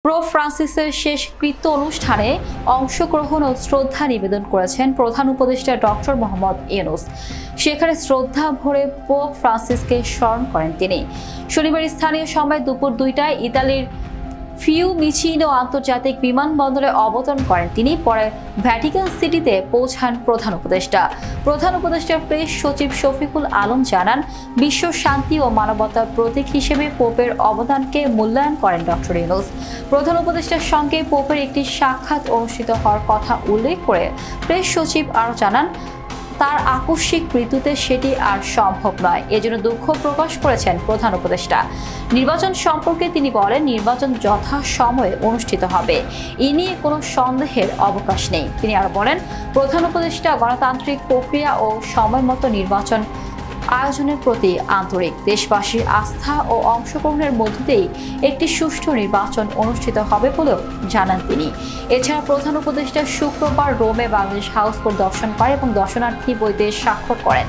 Pope ফ্রান্সিসের শেষকৃত্য অনুষ্ঠানে অংশগ্রহণ ও শ্রদ্ধা নিবেদন করেছেন প্রধান উপদেষ্টা ডক্টর মোহাম্মদ ইউনূস। সেখানে শ্রদ্ধা ভরে পোপ ফ্রান্সিসকে স্মরণ করেন তিনি। শনিবার স্থানীয় সময় দুপুর 2টায় ইতালির ফিউমিচিনো আন্তর্জাতিক বিমানবন্দরে অবতরণ করেন তিনি। পরে ভ্যাটিকান সিটিতে পৌঁছান প্রধান উপদেষ্টা। প্রধান উপদেষ্টার প্রেস সচিব শফিকুল আলম জানান, বিশ্ব শান্তি ও মানবতার প্রতীক হিসেবে পোপের অবদানকে মূল্যায়ন করেন ডক্টর ইউনূস। প্রধান উপদেষ্টার সঙ্গে পোপের একটি সাক্ষাৎ অনুষ্ঠিত হওয়ার কথা উল্লেখ করে প্রেস সচিব আরও জানান, তার আকস্মিক মৃত্যুতে সেটি আর সম্ভব নয়। এজন্য দুঃখ প্রকাশ করেছেন প্রধান উপদেষ্টা। নির্বাচন সম্পর্কে তিনি বলেন, নির্বাচন যথাসময়ে অনুষ্ঠিত হবে, এ নিয়ে কোনো সন্দেহের অবকাশ নেই। তিনি আরও বলেন, প্রধান উপদেষ্টা গণতান্ত্রিক প্রক্রিয়া ও সময়মতো নির্বাচন আয়োজনের প্রতি আন্তরিক। দেশবাসীর আস্থা ও অংশগ্রহণের মধ্য দিয়েই একটি সুষ্ঠু নির্বাচন অনুষ্ঠিত হবে বলেও জানান তিনি। এছাড়া প্রধান উপদেষ্টা শুক্রবার রোমে বাংলাদেশ হাউস পরিদর্শন করে এবং দর্শনার্থী বইতে স্বাক্ষর করেন।